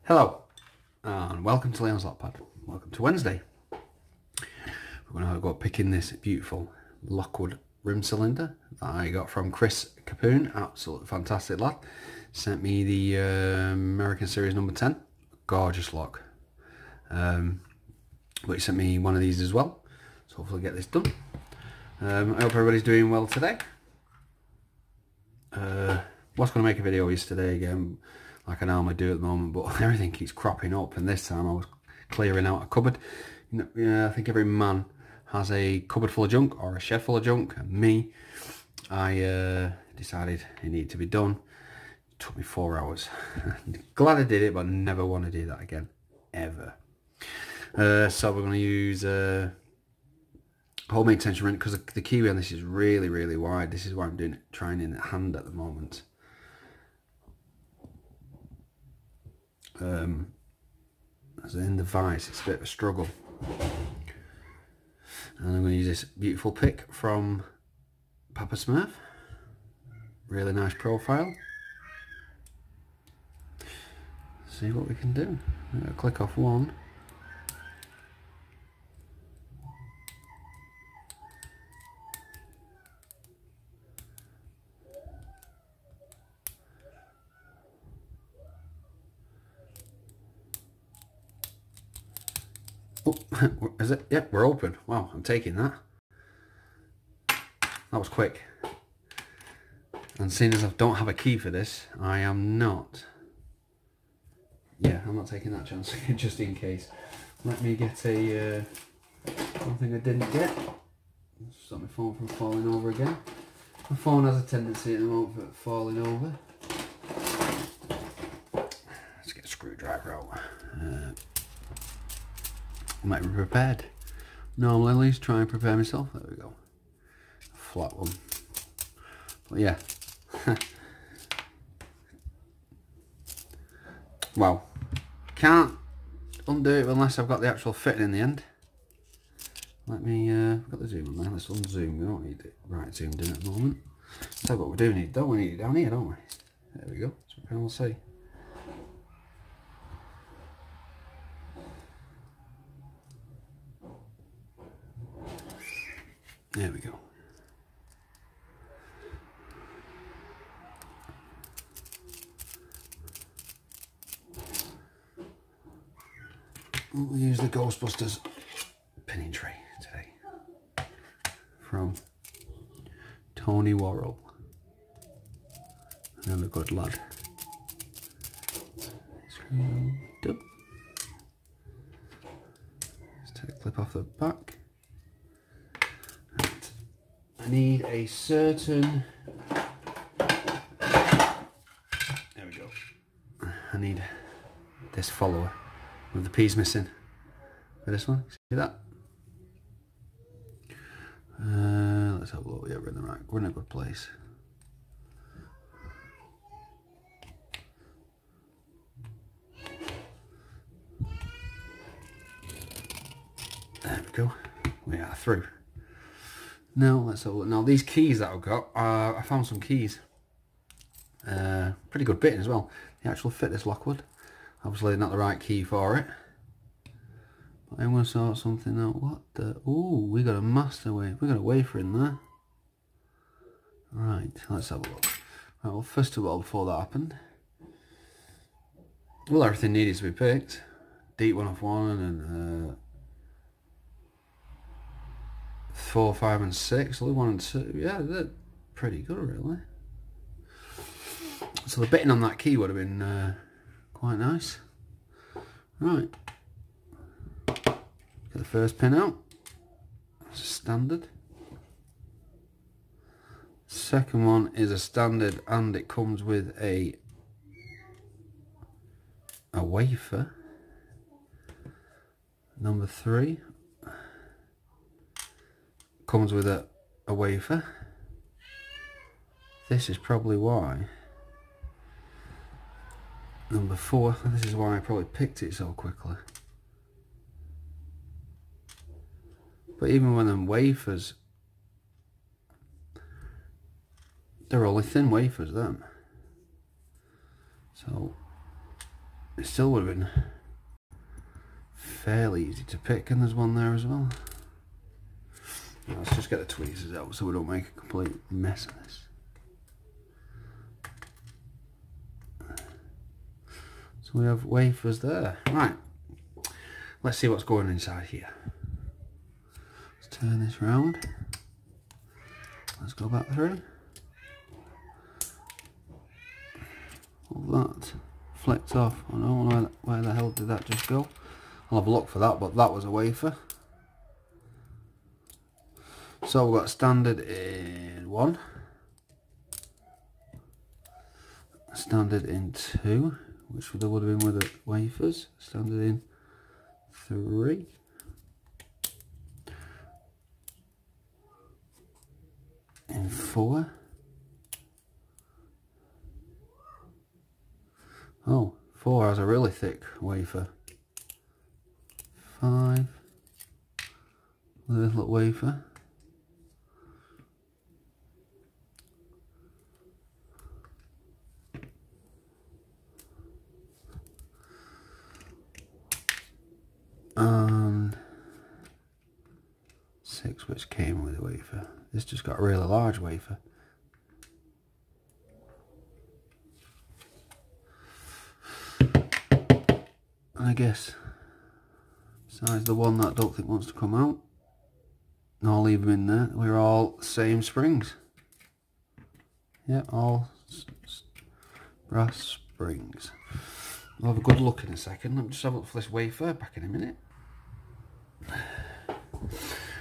Hello and welcome to Leon's Lockpad. Welcome to Wednesday. We're going to go picking this beautiful Lockwood rim cylinder that I got from Chris Capoon. Absolutely fantastic lad. Sent me the American Series number 10. Gorgeous lock. But he sent me one of these as well. So hopefully get this done. I hope everybody's doing well today. Was going to make a video yesterday again, like I normally do at the moment, but everything keeps cropping up, and this time I was clearing out a cupboard. You know, yeah, I think every man has a cupboard full of junk or a shed full of junk, and me, I decided it needed to be done. It took me 4 hours. Glad I did it, but never want to do that again, ever. So we're going to use homemade tension wrench, because the kiwi on this is really wide. This is why I'm doing it, trying in hand at the moment. As in the vise, it's a bit of a struggle. And I'm going to use this beautiful pick from Papa Smurf. Really nice profile. See what we can do. I'm going to click off one. Oh, is it? Yep, we're open. Wow, I'm taking that. That was quick. And seeing as I don't have a key for this, I am not. Yeah, I'm not taking that chance, just in case. Let me get a something I didn't get. Stop my phone from falling over again. My phone has a tendency at the moment for falling over. Let's get a screwdriver out. I might be prepared. Normally, at least try and prepare myself. There we go. Flat one. But yeah. Wow. Can't undo it unless I've got the actual fitting in the end. Let me, I've got the zoom on there. Let's unzoom. We don't need it right zoomed in at the moment. Tell you what we do need, don't we? Need it down here, don't we? There we go. That's what we'll see. There we go. We'll use the Ghostbusters pinning tray today from Tony Worrell. Another good lad. Screwed up. Let's take a clip off the back. I need a certain, there we go, I need this follower with the P's missing for this one. See that? Let's have a look. Yeah, we're in the right, we're in a good place. There we go, we are through. Now let's have a look. Now these keys that I've got, I found some keys. Pretty good bitting as well. The actual fit this Lockwood. Obviously not the right key for it. But I'm going to sort something out. What the? Ooh, we got a master wafer. We got a wafer in there. Right, let's have a look. Right, well, first of all, before that happened, well, everything needed to be picked. Deep one off one and 4, 5 and 6, only 1 and 2, yeah, they're pretty good really. So the bitting on that key would have been quite nice. Right, get the first pin out, that's standard. Second one is a standard and it comes with a wafer. Number 3 comes with a wafer. This is probably why. Number 4, this is why I probably picked it so quickly. But even when them wafers, they're only thin wafers, them. So it still would have been fairly easy to pick, and there's one there as well. Now, let's just get the tweezers out so we don't make a complete mess of this. So we have wafers there. Right, let's see what's going inside here. Let's turn this round. Let's go back through. All that flicked off. I don't know where the hell did that just go. I'll have a look for that, but that was a wafer. So we've got standard in 1, standard in 2, which there would have been with the wafers, standard in 3, in 4, oh, 4 has a really thick wafer, 5, little wafer, and 6 which came with a wafer. This just got a really large wafer. And I guess besides the one that I don't think wants to come out, I'll leave them in there. We're all same springs. Yeah, all brass springs. I'll have a good look in a second. Let me just have a look for this wafer. Back in a minute.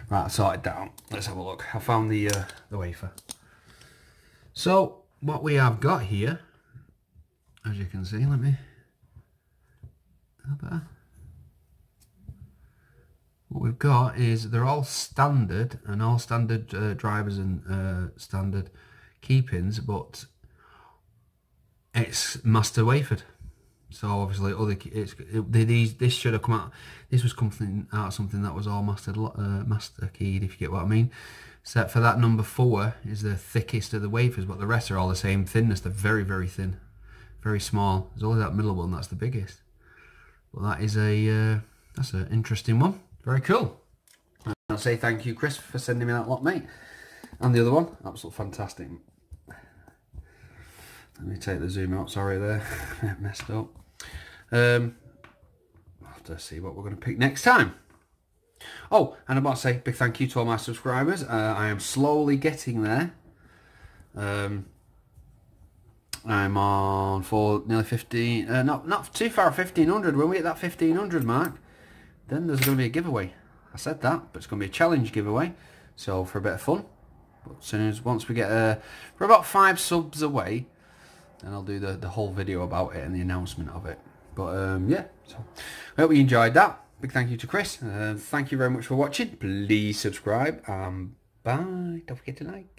Right, I sorted down. Let's have a look. I found the wafer. So what we have got here, as you can see, let me. What we've got is they're all standard, and all standard drivers and standard key pins, but it's master wafered. So obviously, this should have come out. This was coming out something that was all master keyed, if you get what I mean. Except for that number 4 is the thickest of the wafers, but the rest are all the same thinness. They're very, very thin, very small. There's only that middle one that's the biggest. But that is that's an interesting one. Very cool. I'll say thank you, Chris, for sending me that lot, mate. And the other one, absolutely fantastic. Let me take the zoom out, sorry there, messed up. I'll have to see what we're going to pick next time. Oh, and I want to say a big thank you to all my subscribers. I am slowly getting there. I'm on for nearly 15, not too far, 1500. When we hit that 1500 mark, then there's going to be a giveaway. I said that, but it's going to be a challenge giveaway. So for a bit of fun. But as soon as, once we get, we're about 5 subs away, and I'll do the whole video about it and the announcement of it. But yeah, so I hope you enjoyed that. Big thank you to Chris. Thank you very much for watching. Please subscribe. Bye. Don't forget to like.